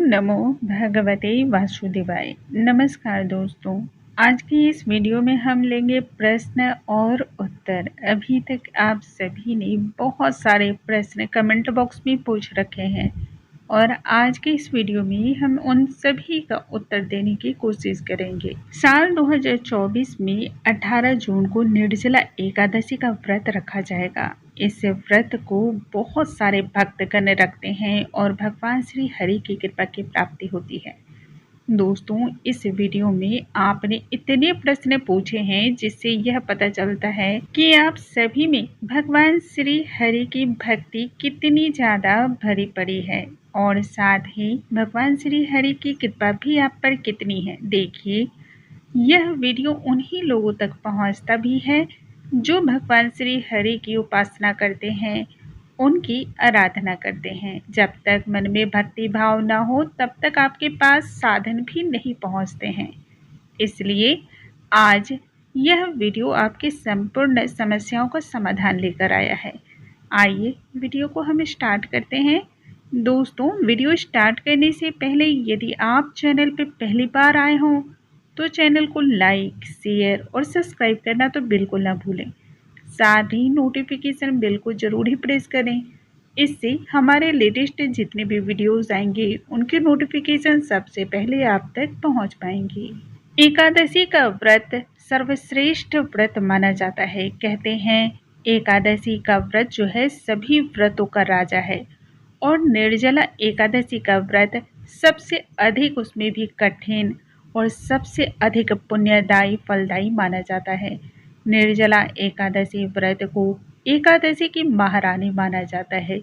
नमो भगवते वासुदेवाय। नमस्कार दोस्तों, आज की इस वीडियो में हम लेंगे प्रश्न और उत्तर। अभी तक आप सभी ने बहुत सारे प्रश्न कमेंट बॉक्स में पूछ रखे हैं और आज के इस वीडियो में हम उन सभी का उत्तर देने की कोशिश करेंगे। साल 2024 में 18 जून को निर्जला एकादशी का व्रत रखा जाएगा। इस व्रत को बहुत सारे भक्तगण रखते हैं और भगवान श्री हरि की कृपा की प्राप्ति होती है। दोस्तों, इस वीडियो में आपने इतने प्रश्न पूछे हैं जिससे यह पता चलता है कि आप सभी में भगवान श्री हरि की भक्ति कितनी ज़्यादा भरी पड़ी है और साथ ही भगवान श्री हरि की कृपा भी आप पर कितनी है। देखिए, यह वीडियो उन्हीं लोगों तक पहुंचता भी है जो भगवान श्री हरि की उपासना करते हैं, उनकी आराधना करते हैं। जब तक मन में भक्ति भाव न हो तब तक आपके पास साधन भी नहीं पहुंचते हैं। इसलिए आज यह वीडियो आपकी संपूर्ण समस्याओं का समाधान लेकर आया है। आइए वीडियो को हम स्टार्ट करते हैं। दोस्तों, वीडियो स्टार्ट करने से पहले यदि आप चैनल पर पहली बार आए हों तो चैनल को लाइक, शेयर और सब्सक्राइब करना तो बिल्कुल ना भूलें। साथ ही नोटिफिकेशन बेल को ज़रूर ही प्रेस करें। इससे हमारे लेटेस्ट जितने भी वीडियोस आएंगे उनकी नोटिफिकेशन सबसे पहले आप तक पहुंच पाएंगी। एकादशी का व्रत सर्वश्रेष्ठ व्रत माना जाता है। कहते हैं एकादशी का व्रत जो है सभी व्रतों का राजा है और निर्जला एकादशी का व्रत सबसे अधिक, उसमें भी कठिन और सबसे अधिक पुण्यदायी फलदायी माना जाता है। निर्जला एकादशी व्रत को एकादशी की महारानी माना जाता है,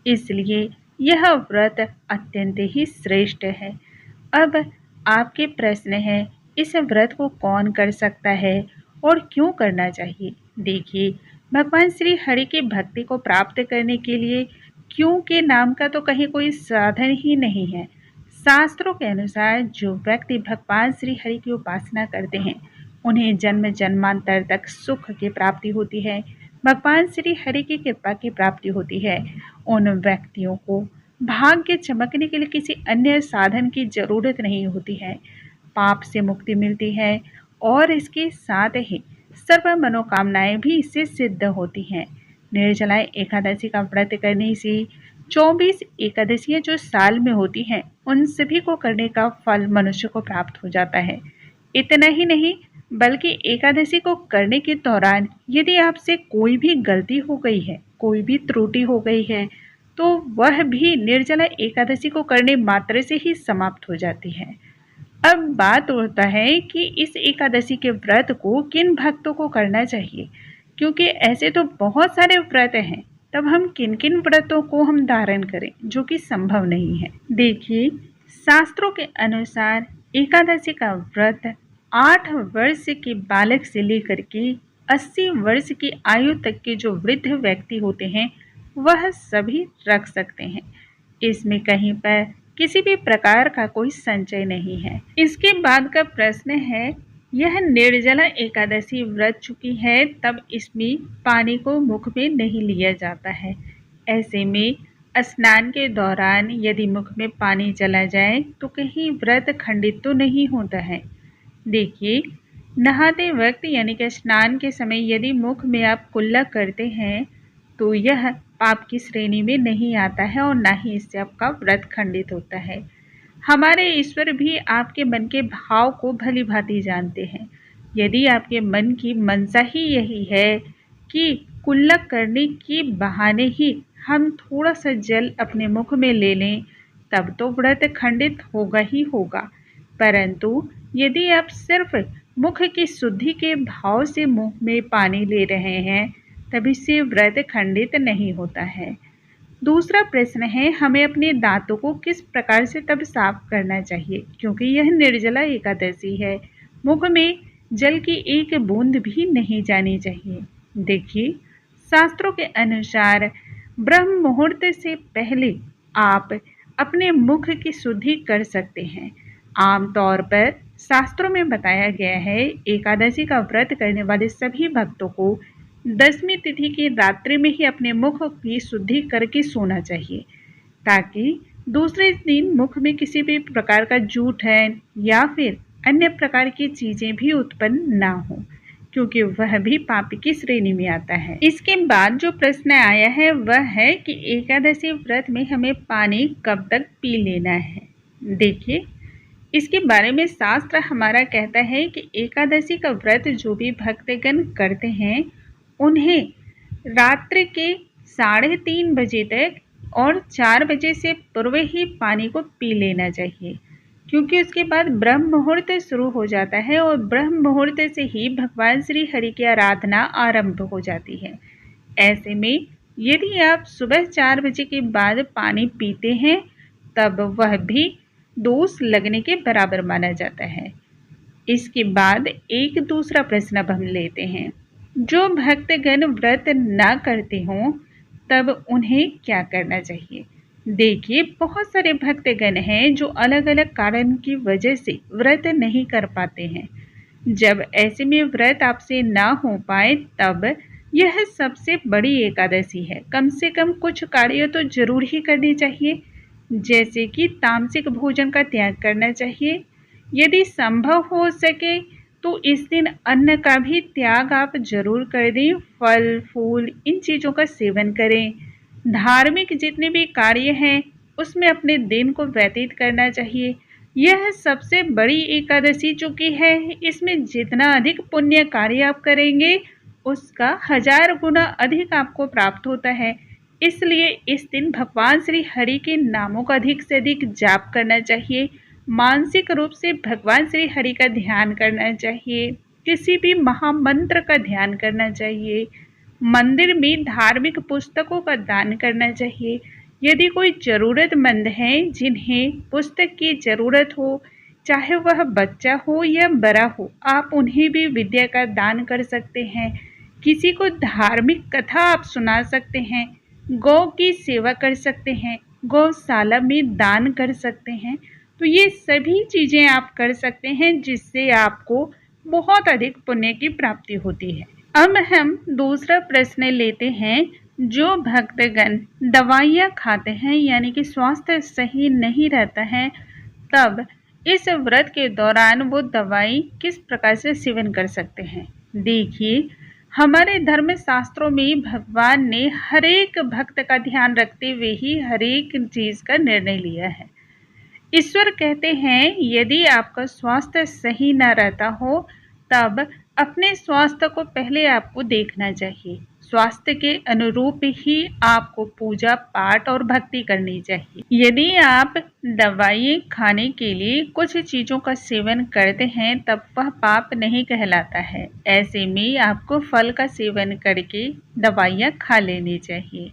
इसलिए यह व्रत अत्यंत ही श्रेष्ठ है। अब आपके प्रश्न है, इस व्रत को कौन कर सकता है और क्यों करना चाहिए। देखिए, भगवान श्री हरि की भक्ति को प्राप्त करने के लिए क्यों के नाम का तो कहीं कोई साधन ही नहीं है। शास्त्रों के अनुसार जो व्यक्ति भगवान श्री हरि की उपासना करते हैं उन्हें जन्म जन्मांतर तक सुख की प्राप्ति होती है, भगवान श्री हरि की कृपा की प्राप्ति होती है। उन व्यक्तियों को भाग्य चमकने के लिए किसी अन्य साधन की जरूरत नहीं होती है। पाप से मुक्ति मिलती है और इसके साथ ही सर्व मनोकामनाएं भी इससे सिद्ध होती हैं। निर्जला एकादशी का व्रत करने से 24 एकादशियां जो साल में होती हैं उन सभी को करने का फल मनुष्य को प्राप्त हो जाता है। इतना ही नहीं बल्कि एकादशी को करने के दौरान यदि आपसे कोई भी गलती हो गई है, कोई भी त्रुटि हो गई है, तो वह भी निर्जला एकादशी को करने मात्र से ही समाप्त हो जाती है। अब बात होता है कि इस एकादशी के व्रत को किन भक्तों को करना चाहिए, क्योंकि ऐसे तो बहुत सारे व्रत हैं। तब हम किन किन व्रतों को हम धारण करें जो कि संभव नहीं है। देखिए, शास्त्रों के अनुसार एकादशी का व्रत 8 वर्ष के बालक से लेकर के 80 वर्ष की आयु तक के जो वृद्ध व्यक्ति होते हैं वह सभी रख सकते हैं। इसमें कहीं पर किसी भी प्रकार का कोई संचय नहीं है। इसके बाद का प्रश्न है, यह निर्जला एकादशी व्रत चुकी है तब इसमें पानी को मुख में नहीं लिया जाता है। ऐसे में स्नान के दौरान यदि मुख में पानी चला जाए तो कहीं व्रत खंडित तो नहीं होता है। देखिए, नहाते वक्त यानी कि स्नान के समय यदि मुख में आप कुल्ला करते हैं तो यह पाप की श्रेणी में नहीं आता है और ना ही इससे आपका व्रत खंडित होता है। हमारे ईश्वर भी आपके मन के भाव को भली भांति जानते हैं। यदि आपके मन की मनसा ही यही है कि कुल्ला करने के बहाने ही हम थोड़ा सा जल अपने मुख में ले लें, तब तो व्रत खंडित होगा ही होगा। परंतु यदि आप सिर्फ मुख की शुद्धि के भाव से मुंह में पानी ले रहे हैं तब इससे व्रत खंडित नहीं होता है। दूसरा प्रश्न है, हमें अपने दांतों को किस प्रकार से तब साफ करना चाहिए, क्योंकि यह निर्जला एकादशी है। मुख में जल की एक बूंद भी नहीं जानी चाहिए। देखिए, शास्त्रों के अनुसार ब्रह्म मुहूर्त से पहले आप अपने मुख की शुद्धि कर सकते हैं। आमतौर पर शास्त्रों में बताया गया है एकादशी का व्रत करने वाले सभी भक्तों को 10वीं तिथि की रात्रि में ही अपने मुख की शुद्धि करके सोना चाहिए, ताकि दूसरे दिन मुख में किसी भी प्रकार का जूठन या फिर अन्य प्रकार की चीजें भी उत्पन्न ना हो, क्योंकि वह भी पाप की श्रेणी में आता है। इसके बाद जो प्रश्न आया है वह है कि एकादशी व्रत में हमें पानी कब तक पी लेना है। देखिए, इसके बारे में शास्त्र हमारा कहता है कि एकादशी का व्रत जो भी भक्तगण करते हैं उन्हें रात्रि के 3:30 बजे तक और 4 बजे से पूर्व ही पानी को पी लेना चाहिए, क्योंकि उसके बाद ब्रह्म मुहूर्त शुरू हो जाता है और ब्रह्म मुहूर्त से ही भगवान श्री हरि की आराधना आरंभ हो जाती है। ऐसे में यदि आप सुबह 4 बजे के बाद पानी पीते हैं तब वह भी दोष लगने के बराबर माना जाता है। इसके बाद एक दूसरा प्रश्न अब हम लेते हैं। जो भक्तगण व्रत न करते हों तब उन्हें क्या करना चाहिए। देखिए, बहुत सारे भक्तगण हैं जो अलग अलग कारण की वजह से व्रत नहीं कर पाते हैं। जब ऐसे में व्रत आपसे ना हो पाए तब यह सबसे बड़ी एकादशी है। कम से कम कुछ कार्य तो जरूर ही करने चाहिए, जैसे कि तामसिक भोजन का त्याग करना चाहिए। यदि संभव हो सके तो इस दिन अन्न का भी त्याग आप जरूर कर दें। फल फूल इन चीज़ों का सेवन करें। धार्मिक जितने भी कार्य हैं उसमें अपने दिन को व्यतीत करना चाहिए। यह सबसे बड़ी एकादशी चूंकि है, इसमें जितना अधिक पुण्य कार्य आप करेंगे उसका 1000 गुना अधिक आपको प्राप्त होता है। इसलिए इस दिन भगवान श्री हरि के नामों का अधिक से अधिक जाप करना चाहिए। मानसिक रूप से भगवान श्री हरि का ध्यान करना चाहिए। किसी भी महामंत्र का ध्यान करना चाहिए। मंदिर में धार्मिक पुस्तकों का दान करना चाहिए। यदि कोई ज़रूरतमंद है जिन्हें पुस्तक की ज़रूरत हो, चाहे वह बच्चा हो या बड़ा हो, आप उन्हें भी विद्या का दान कर सकते हैं। किसी को धार्मिक कथा आप सुना सकते हैं। गौ की सेवा कर सकते हैं। गौशाला में दान कर सकते हैं। तो ये सभी चीज़ें आप कर सकते हैं जिससे आपको बहुत अधिक पुण्य की प्राप्ति होती है। अब हम दूसरा प्रश्न लेते हैं। जो भक्तगण दवाइयाँ खाते हैं यानी कि स्वास्थ्य सही नहीं रहता है, तब इस व्रत के दौरान वो दवाई किस प्रकार से सेवन कर सकते हैं। देखिए, हमारे धर्म शास्त्रों में भगवान ने हर एक भक्त का ध्यान रखते हुए ही हर एक चीज़ का निर्णय लिया है। ईश्वर कहते हैं, यदि आपका स्वास्थ्य सही न रहता हो तब अपने स्वास्थ्य को पहले आपको देखना चाहिए। स्वास्थ्य के अनुरूप ही आपको पूजा पाठ और भक्ति करनी चाहिए। यदि आप दवाई खाने के लिए कुछ चीज़ों का सेवन करते हैं तब वह पाप नहीं कहलाता है। ऐसे में आपको फल का सेवन करके दवाइयाँ खा लेनी चाहिए।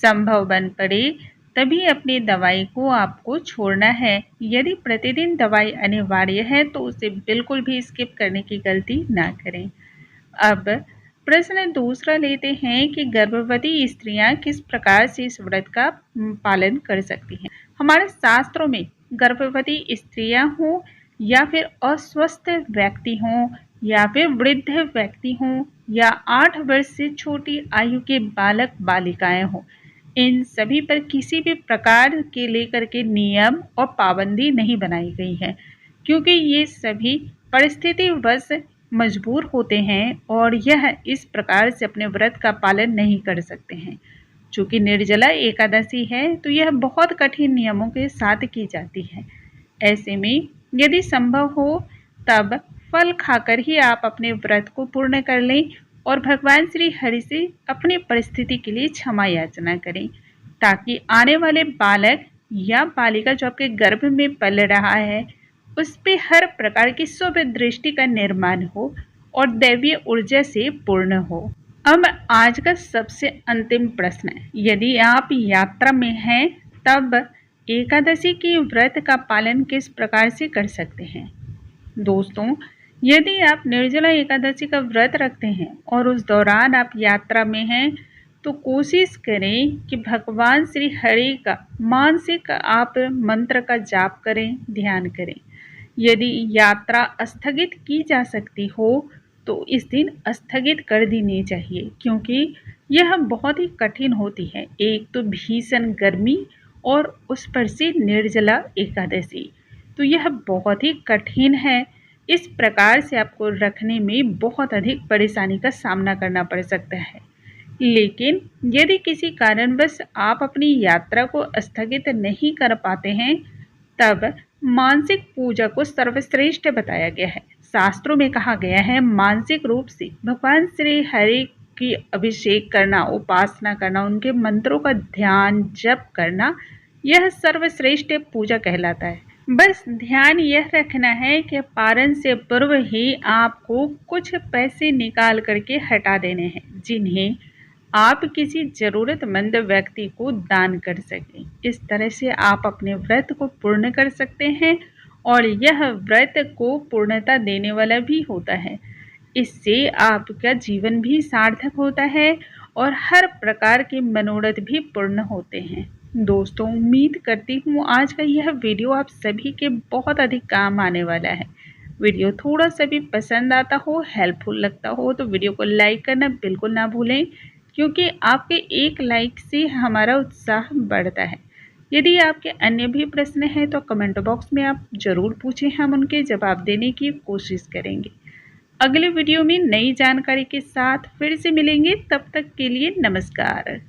संभव बन पड़े तभी अपनी दवाई को आपको छोड़ना है। यदि प्रतिदिन दवाई अनिवार्य है तो उसे बिल्कुल भी स्किप करने की गलती ना करें। अब प्रश्न दूसरा लेते हैं कि गर्भवती स्त्रियां किस प्रकार से इस व्रत का पालन कर सकती हैं। हमारे शास्त्रों में गर्भवती स्त्रियां हों या फिर अस्वस्थ व्यक्ति हों या फिर वृद्ध व्यक्ति हों या 8 वर्ष से छोटी आयु के बालक बालिकाएं हों, इन सभी पर किसी भी प्रकार के लेकर के नियम और पाबंदी नहीं बनाई गई है, क्योंकि ये सभी परिस्थितिवश मजबूर होते हैं और यह इस प्रकार से अपने व्रत का पालन नहीं कर सकते हैं। चूँकि निर्जला एकादशी है तो यह बहुत कठिन नियमों के साथ की जाती है। ऐसे में यदि संभव हो तब फल खाकर ही आप अपने व्रत को पूर्ण कर लें और भगवान श्री हरि से अपनी परिस्थिति के लिए क्षमा याचना करें, ताकि आने वाले बालक या बालिका जो आपके गर्भ में पल रहा है उस पे हर प्रकार की शुभ दृष्टि का निर्माण हो और दैवीय ऊर्जा से पूर्ण हो। अब आज का सबसे अंतिम प्रश्न है, यदि आप यात्रा में हैं तब एकादशी की व्रत का पालन किस प्रकार से कर सकते हैं। दोस्तों, यदि आप निर्जला एकादशी का व्रत रखते हैं और उस दौरान आप यात्रा में हैं तो कोशिश करें कि भगवान श्री हरि का मानसिक आप मंत्र का जाप करें, ध्यान करें। यदि यात्रा स्थगित की जा सकती हो तो इस दिन स्थगित कर देनी चाहिए, क्योंकि यह बहुत ही कठिन होती है। एक तो भीषण गर्मी और उस पर से निर्जला एकादशी। तो यह बहुत ही कठिन है। इस प्रकार से आपको रखने में बहुत अधिक परेशानी का सामना करना पड़ सकता है। लेकिन यदि किसी कारणवश आप अपनी यात्रा को स्थगित नहीं कर पाते हैं, तब मानसिक पूजा को सर्वश्रेष्ठ बताया गया है। शास्त्रों में कहा गया है, मानसिक रूप से भगवान श्री हरि की अभिषेक करना, उपासना करना, उनके मंत्रों का ध्यान जप करना, यह सर्वश्रेष्ठ पूजा कहलाता है। बस ध्यान यह रखना है कि पारण से पूर्व ही आपको कुछ पैसे निकाल करके हटा देने हैं, जिन्हें आप किसी ज़रूरतमंद व्यक्ति को दान कर सकें। इस तरह से आप अपने व्रत को पूर्ण कर सकते हैं और यह व्रत को पूर्णता देने वाला भी होता है। इससे आपका जीवन भी सार्थक होता है और हर प्रकार के मनोरथ भी पूर्ण होते हैं। दोस्तों, उम्मीद करती हूँ आज का यह वीडियो आप सभी के बहुत अधिक काम आने वाला है। वीडियो थोड़ा सा भी पसंद आता हो, हेल्पफुल लगता हो तो वीडियो को लाइक करना बिल्कुल ना भूलें, क्योंकि आपके एक लाइक से हमारा उत्साह बढ़ता है। यदि आपके अन्य भी प्रश्न हैं तो कमेंट बॉक्स में आप ज़रूर पूछें, हम उनके जवाब देने की कोशिश करेंगे। अगले वीडियो में नई जानकारी के साथ फिर से मिलेंगे, तब तक के लिए नमस्कार।